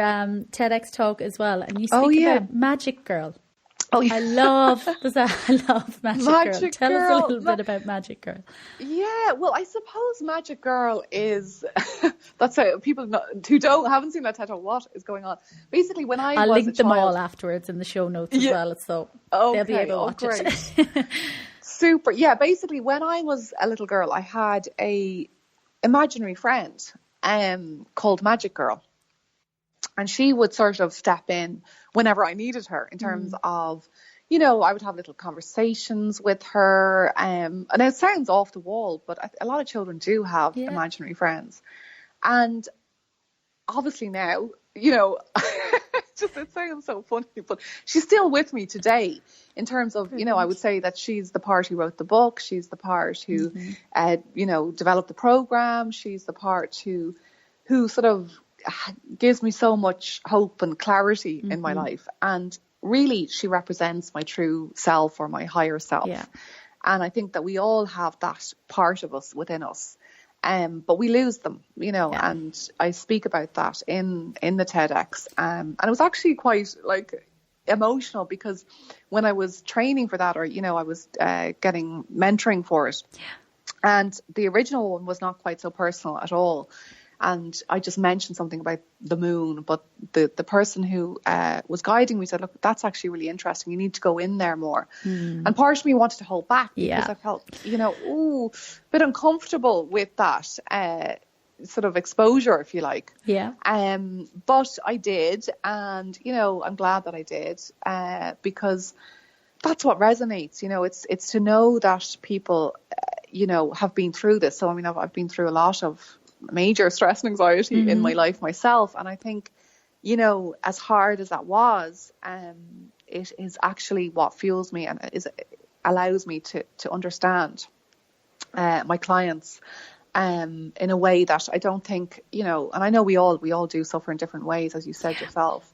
TEDx talk as well, and you speak about Magic Girl. Oh, yeah. I love Magic Girl. Tell us a little bit about Magic Girl. Yeah, well, I suppose Magic Girl is that's how people who haven't seen that TED Talk, what is going on? Basically, when I'll link them all afterwards in the show notes as well, so they'll be able to watch it. Super. Yeah, basically, when I was a little girl, I had a imaginary friend called Magic Girl. And she would sort of step in whenever I needed her in terms of, you know, I would have little conversations with her. And it sounds off the wall, but a lot of children do have imaginary friends. And obviously now, you know, it sounds so funny, but she's still with me today in terms of, you know, I would say that she's the part who wrote the book. She's the part who, you know, developed the program. She's the part who who sort of gives me so much hope and clarity in my life. And really, she represents my true self, or my higher self. Yeah. And I think that we all have that part of us within us. But we lose them, and I speak about that in the TEDx. And it was actually quite like emotional, because when I was training for that, or, I was getting mentoring for it, and the original one was not quite so personal at all. And I just mentioned something about the moon, but the person who was guiding me said, look, that's actually really interesting. You need to go in there more. And part of me wanted to hold back, because I felt, a bit uncomfortable with that sort of exposure, if you like. Yeah. But I did. And, I'm glad that I did, because that's what resonates. It's to know that people, have been through this. So, I mean, I've been through a lot of major stress and anxiety in my life myself, and I think as hard as that was, it is actually what fuels me, and allows me to understand my clients in a way that I don't think, and I know we all do suffer in different ways, as you said yourself,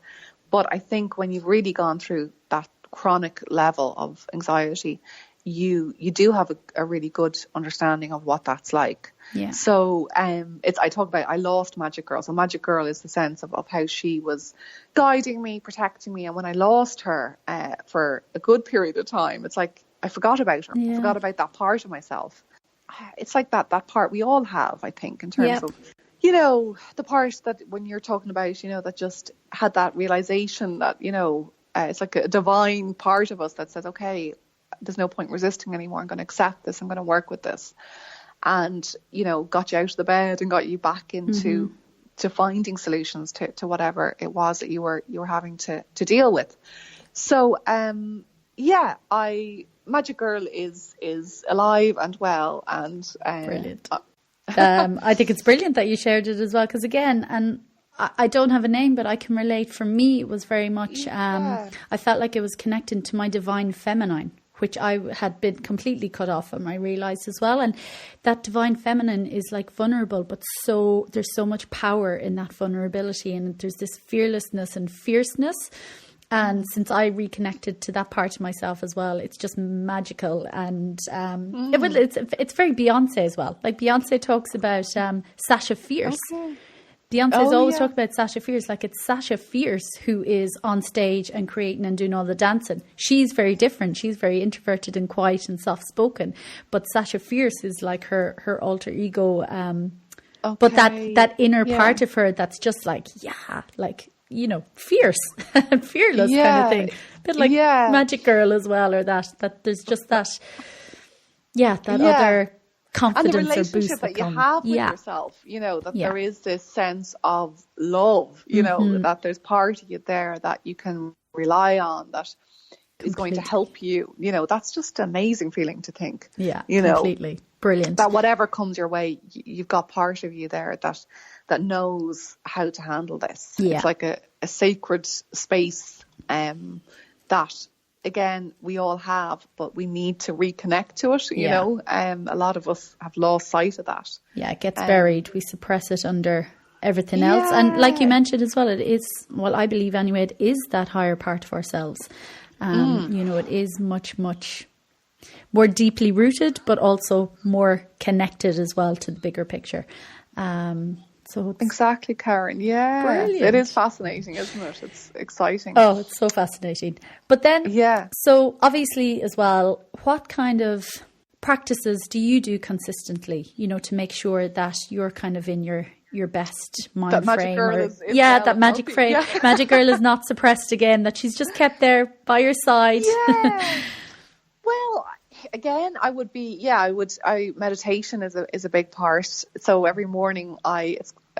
but I think when you've really gone through that chronic level of anxiety, you do have a really good understanding of what that's like. Yeah. So I talk about, I lost Magic Girl. So Magic Girl is the sense of how she was guiding me, protecting me. And when I lost her for a good period of time, it's like I forgot about her. Yeah. I forgot about that part of myself. It's like that part we all have, I think, in terms of, the part that when you're talking about, that just had that realization that, it's like a divine part of us that says, okay, there's no point resisting anymore. I'm going to accept this. I'm going to work with this. And, got you out of the bed and got you back into to finding solutions to whatever it was that you were having to deal with. So, Magic Girl is alive and well, and brilliant. I think it's brilliant that you shared it as well, because again, and I don't have a name, but I can relate. For me, it was very much, I felt like it was connecting to my divine feminine, which I had been completely cut off from, I realised as well. And that divine feminine is like vulnerable, but there's so much power in that vulnerability, and there's this fearlessness and fierceness. And since I reconnected to that part of myself as well, it's just magical. And it's very Beyonce as well. Like Beyonce talks about Sasha Fierce. Okay. Beyonce's always talked about Sasha Fierce, like it's Sasha Fierce who is on stage and creating and doing all the dancing. She's very different. She's very introverted and quiet and soft-spoken. But Sasha Fierce is like her alter ego. But that inner part of her that's just like, fierce and fearless kind of thing. A bit like Magic Girl as well, or that there's just that other confidence, and the relationship or boost that you have with yourself, that there is this sense of love, that there's part of you there that you can rely on, that is going to help you. That's just an amazing feeling to think. Yeah, completely. Brilliant. That whatever comes your way, you've got part of you there that knows how to handle this. Yeah. It's like a sacred space that, again, we all have, but we need to reconnect to it, you know. A lot of us have lost sight of that. Yeah, it gets buried. We suppress it under everything else. And like you mentioned as well, it is, well, I believe anyway, it is that higher part of ourselves. It is much, much more deeply rooted, but also more connected as well to the bigger picture. So exactly, Karen. Yeah, brilliant. It is fascinating, isn't it? It's exciting. Oh, it's so fascinating. But then, so obviously as well, what kind of practices do you do consistently, to make sure that you're kind of in your best mind frame? That magic frame. Yeah. Magic Girl is not suppressed again, that she's just kept there by your side. Yeah. Well, again, meditation is a big part. So every morning I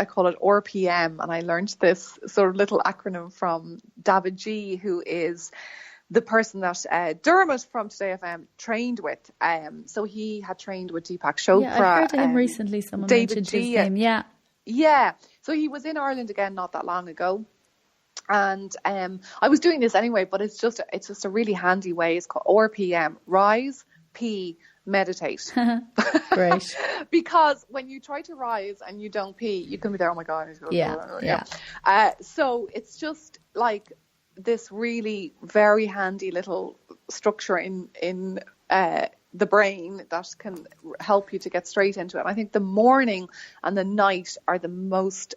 call it RPM, and I learned this sort of little acronym from David G, who is the person that Dermot from Today FM trained with. So he had trained with Deepak Chopra. Yeah, I heard him recently. Someone mentioned his name. Yeah. Yeah. So he was in Ireland again not that long ago. And I was doing this anyway, but it's just a really handy way. It's called RPM, Rise, P, meditate. Great. Because when you try to rise and you don't pee, you can be there, oh my God. Yeah. So it's just like this really very handy little structure in the brain that can help you to get straight into it. And I think the morning and the night are the most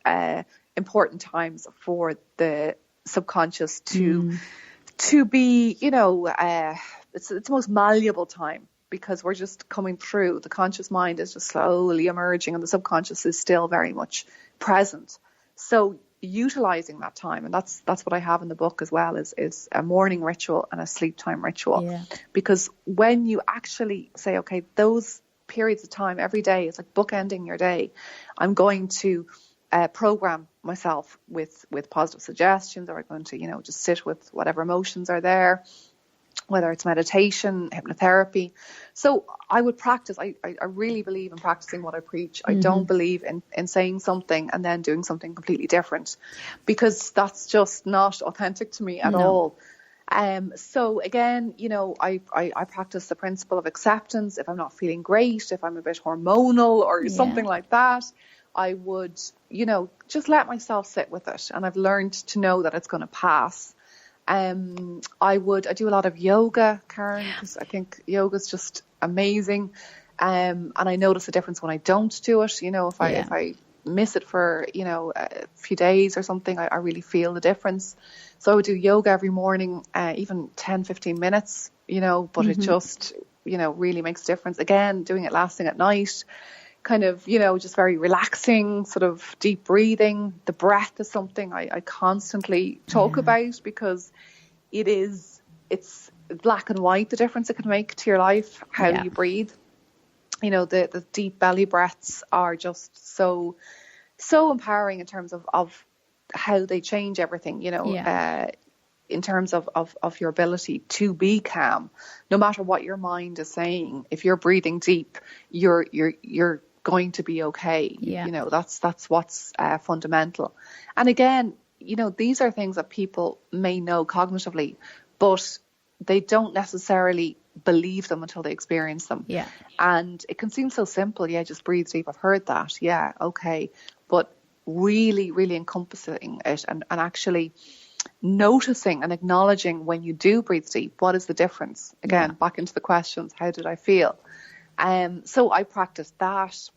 important times for the subconscious to be, it's the most malleable time, because we're just coming through. The conscious mind is just slowly emerging and the subconscious is still very much present. So utilizing that time, and that's what I have in the book as well, is a morning ritual and a sleep time ritual. Yeah. Because when you actually say, okay, those periods of time every day, it's like bookending your day. I'm going to program myself with positive suggestions, or I'm going to, just sit with whatever emotions are there, whether it's meditation, hypnotherapy. So I would practice. I really believe in practicing what I preach. I don't believe in saying something and then doing something completely different, because that's just not authentic to me at all. So again, I practice the principle of acceptance. If I'm not feeling great, if I'm a bit hormonal or something like that, I would, just let myself sit with it. And I've learned to know that it's going to pass. I do a lot of yoga, Karen, because I think yoga is just amazing. And I notice a difference when I don't do it. If I miss it for, a few days or something, I really feel the difference. So I would do yoga every morning, even 10, 15 minutes, but it just, really makes a difference. Again, doing it last thing at night, kind of, just very relaxing, sort of deep breathing. The breath is something I constantly talk about, because it's black and white, the difference it can make to your life, how you breathe. The deep belly breaths are just so empowering in terms of how they change everything, in terms of your ability to be calm, no matter what your mind is saying. If you're breathing deep, you're going to be okay. That's what's fundamental. And again, these are things that people may know cognitively, but they don't necessarily believe them until they experience them. Yeah. And it can seem so simple. Yeah, just breathe deep. I've heard that. Yeah, okay. But really, really encompassing it and actually noticing and acknowledging when you do breathe deep, what is the difference? Again, back into the questions, how did I feel? So I practice that.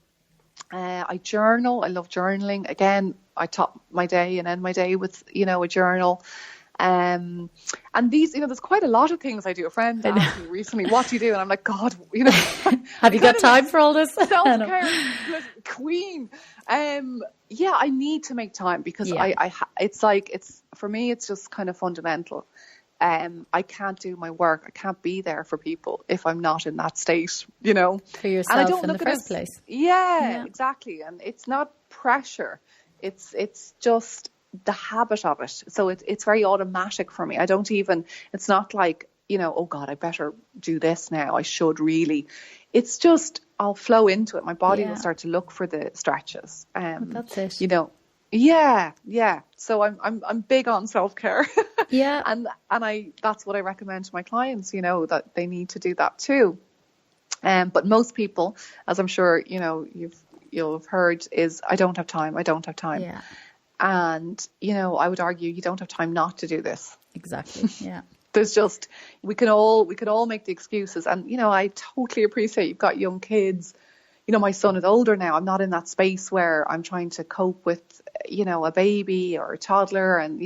I journal. I love journaling. Again, I top my day and end my day with, a journal. And these, there's quite a lot of things I do. A friend asked me recently, what do you do? And I'm like, God, have you got time for all this? Self-care queen. I need to make time, because it's for me, it's just kind of fundamental. I can't do my work. I can't be there for people if I'm not in that state, For yourself and I don't in look the at first place. Yeah, exactly. And it's not pressure. It's just the habit of it. So it's very automatic for me. I don't even, it's not like, oh God, I better do this now. I should really. It's just, I'll flow into it. My body will start to look for the stretches. That's it. Yeah. So I'm big on self-care. Yeah. and that's what I recommend to my clients, that they need to do that too. But most people, as I'm sure, you'll have heard, is I don't have time. Yeah. And, I would argue you don't have time not to do this. Exactly. Yeah. There's just, we could all make the excuses. And, I totally appreciate you've got young kids. My son is older now. I'm not in that space where I'm trying to cope with, a baby or a toddler. And,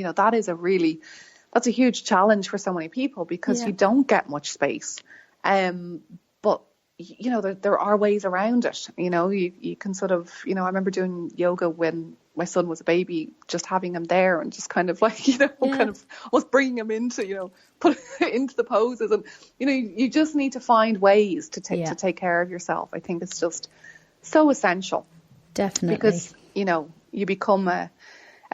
that's a huge challenge for so many people, because you don't get much space. But, there are ways around it. You can sort of, I remember doing yoga when my son was a baby, just having him there and just kind of like, kind of was bringing him into, put into the poses. And, you just need to find ways to take care of yourself. I think it's just so essential. Definitely. Because, you become a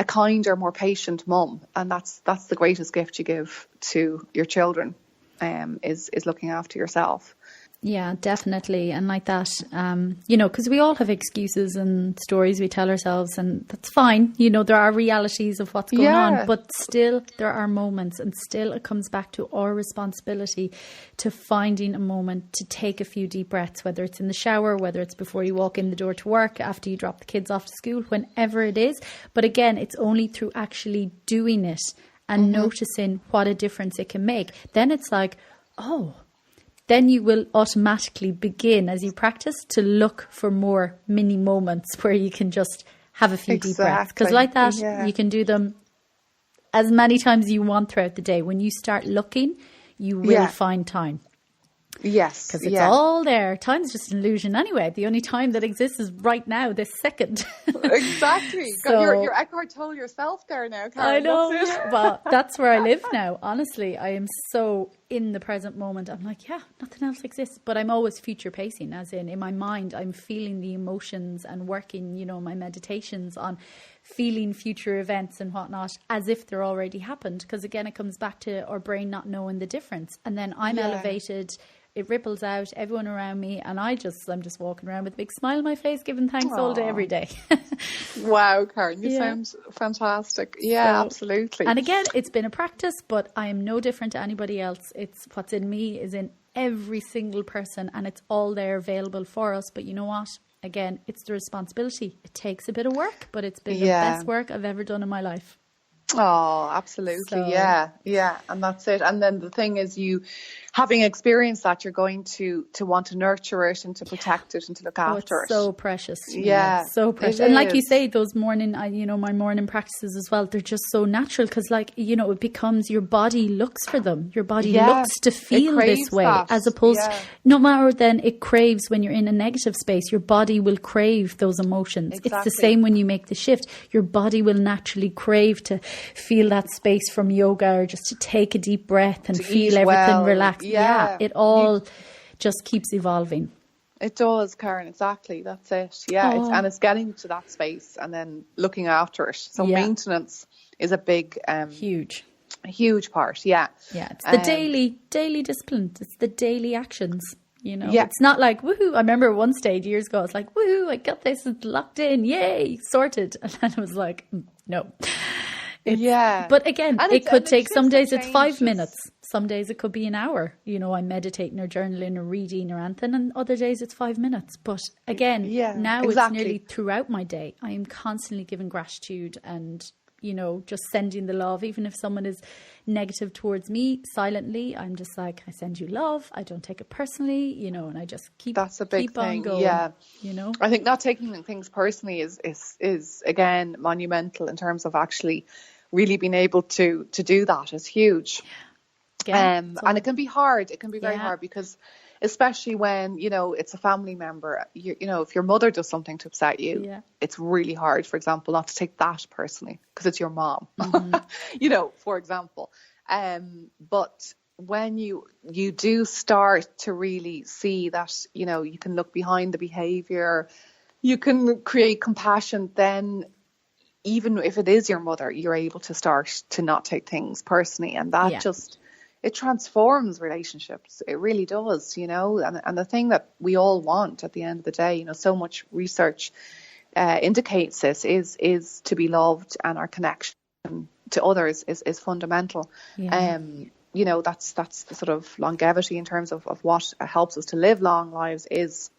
kinder, more patient mum. And that's the greatest gift you give to your children, is looking after yourself. Yeah, definitely. And like that, you know, because we all have excuses and stories we tell ourselves, and that's fine. You know, there are realities of what's going on, but still there are moments, and still it comes back to our responsibility to finding a moment to take a few deep breaths, whether it's in the shower, whether it's before you walk in the door to work, after you drop the kids off to school, whenever it is. But again, it's only through actually doing it and noticing what a difference it can make. Then it's like, oh, then you will automatically begin, as you practice, to look for more mini moments where you can just have a few deep breaths. Because like that, you can do them as many times as you want throughout the day. When you start looking, you will find time. Yes. Because it's all there. Time's just an illusion anyway. The only time that exists is right now, this second. Exactly. So, you're Eckhart Tolle yourself there now, Karen. I know. Well, that's where I live now. Honestly, I am so in the present moment. I'm like, yeah, nothing else exists. But I'm always future pacing, as in my mind, I'm feeling the emotions and working, you know, my meditations on feeling future events and whatnot as if they're already happened. Because again, it comes back to our brain not knowing the difference. And then I'm elevated. It ripples out, everyone around me, and I'm just walking around with a big smile on my face, giving thanks all day, every day. Wow, Karen, you sound fantastic. Yeah, absolutely. And again, it's been a practice, but I am no different to anybody else. It's what's in me is in every single person, and it's all there available for us. But you know what? Again, it's the responsibility. It takes a bit of work, but it's been the best work I've ever done in my life. Oh, absolutely. Yeah. And that's it. And then the thing is, you having experienced that, you're going to want to nurture it and to protect it and to look after it. So precious. Yeah. So precious. And like you say, those morning, my morning practices as well, they're just so natural because it becomes your body looks for them. Your body looks to feel this way as opposed no matter then it craves when you're in a negative space, your body will crave those emotions. Exactly. It's the same when you make the shift. Your body will naturally crave to feel that space from yoga or just to take a deep breath and feel everything relax. Yeah, it all just keeps evolving. It does, Karen, exactly. That's it. Yeah, it's getting to that space and then looking after it. So maintenance is a big huge part. Yeah. It's the daily discipline. It's the daily actions. You know, it's not like, woohoo. I remember one stage years ago, I was like, woohoo, I got this, it's locked in, yay, sorted. And then I was like, no. But again, it could take, some days it's 5 minutes. Some days it could be an hour. You know, I'm meditating or journaling or reading or anything. And other days it's 5 minutes. But again, now it's nearly throughout my day. I am constantly giving gratitude and, you know, just sending the love. Even if someone is negative towards me silently, I'm just like, I send you love. I don't take it personally, you know, and I just keep on going. Yeah. You know, I think not taking things personally is again monumental in terms of actually really being able to do that is huge. And it can be hard. It can be very hard because especially when, you know, it's a family member, you know, if your mother does something to upset you, it's really hard, for example, not to take that personally because it's your mom, you know, for example. But when you do start to really see that, you know, you can look behind the behavior, you can create compassion, then even if it is your mother, you're able to start to not take things personally. And that it transforms relationships. It really does, you know, and the thing that we all want at the end of the day, you know, so much research indicates this is to be loved, and our connection to others is fundamental. You know, that's the sort of longevity in terms of what helps us to live long lives is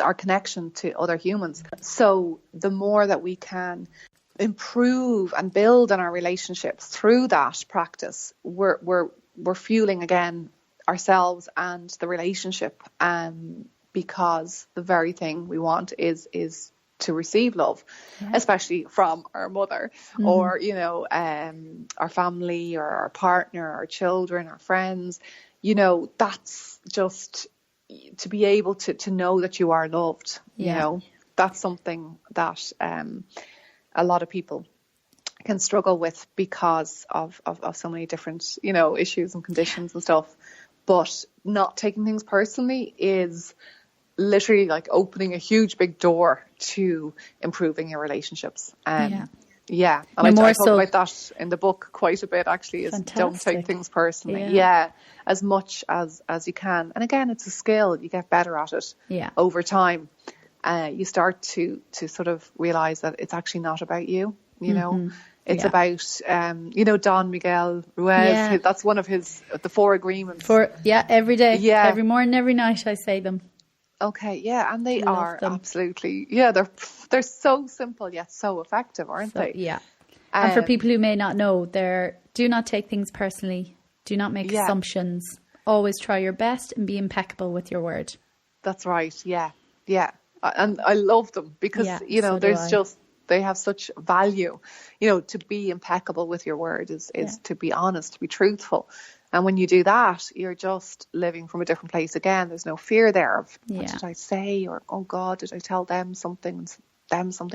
our connection to other humans. So the more that we can improve and build on our relationships through that practice, we're fueling again ourselves and the relationship, because the very thing we want is to receive love, especially from our mother or, you know, our family or our partner, our children, our friends. You know, that's just to be able to know that you are loved. You know, that's something that a lot of people can struggle with because of so many different, you know, issues and conditions and stuff. But not taking things personally is literally like opening a huge big door to improving your relationships. Yeah, No, and more I talk so. about that in the book quite a bit, actually, is don't Fantastic. take things personally. Yeah. Yeah, as much as you can. And again, it's a skill. You get better at it Yeah. over time. You start to sort of realize that it's actually not about you, you know. It's about, Don Miguel Ruiz. Yeah. That's one of the 4 agreements. Every day. Yeah. Every morning, every night I say them. Okay, yeah, and they Love are them. absolutely, they're so simple yet so effective, aren't they? Yeah. And for people who may not know, do not take things personally. Do not make assumptions. Always try your best and be impeccable with your word. That's right. Yeah. Yeah. And I love them because, they have such value, to be impeccable with your word is to be honest, to be truthful. And when you do that, you're just living from a different place again. There's no fear there of what did I say? Or, oh God, did I tell them something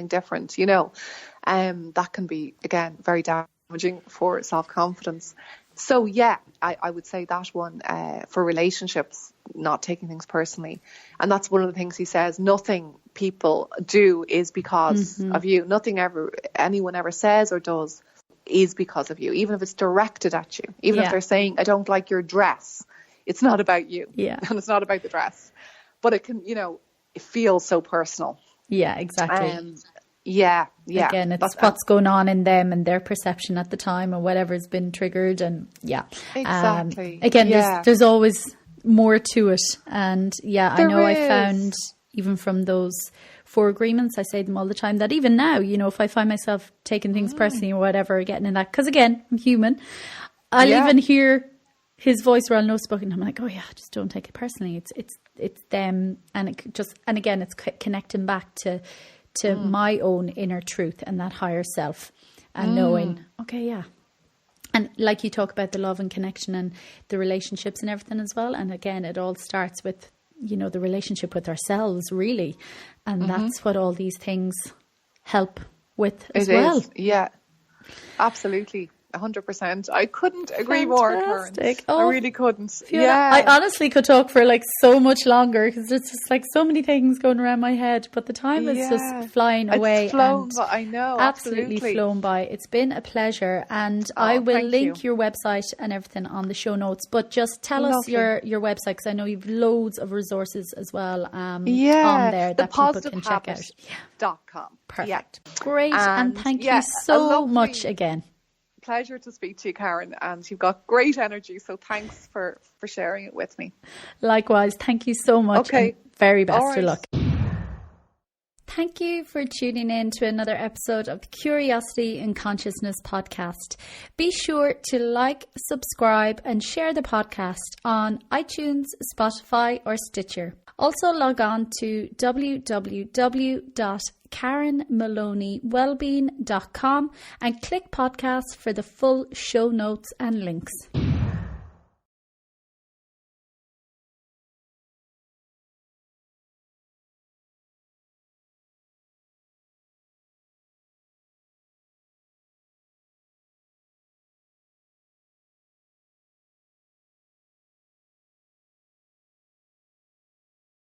different? That can be, again, very damaging for self-confidence. So yeah, I would say that one for relationships, not taking things personally. And that's one of the things he says, nothing people do is because of you. Nothing anyone ever says or does is because of you, even if it's directed at you. Even if they're saying, I don't like your dress, it's not about you. Yeah. And it's not about the dress. But it can, it feels so personal. Yeah, exactly. Yeah. Again, it's what's going on in them and their perception at the time or whatever's been triggered. And exactly. Again, there's always more to it. And I know is. I found, even from those 4 agreements, I say them all the time, that even now, if I find myself taking things personally or whatever, getting in that, because again, I'm human, I'll even hear his voice where I'll know spoken. I'm like, oh yeah, just don't take it personally. It's them. And again, it's connecting back to my own inner truth and that higher self and knowing, okay, yeah. And like you talk about the love and connection and the relationships and everything as well. And again, it all starts with, the relationship with ourselves, really. And that's what all these things help with as well. Yeah, absolutely. 100%. I couldn't agree more, Karen. I really couldn't. Fiona, I honestly could talk for so much longer because there's just so many things going around my head, but the time is just flying away. It's flown by, I know. Absolutely flown by. It's been a pleasure, and I will link your website and everything on the show notes, but just tell us your website, because I know you've loads of resources as well on there that people can check out. .com. Perfect. Great, and thank you so much again. Pleasure to speak to you, Karen, and you've got great energy, so thanks for sharing it with me. Likewise, thank you so much. Okay. And very best of luck. Thank you for tuning in to another episode of the Curiosity and Consciousness podcast. Be sure to like, subscribe and share the podcast on iTunes, Spotify or Stitcher. Also log on to www.karenmaloney.wellbeing.com and click podcast for the full show notes and links.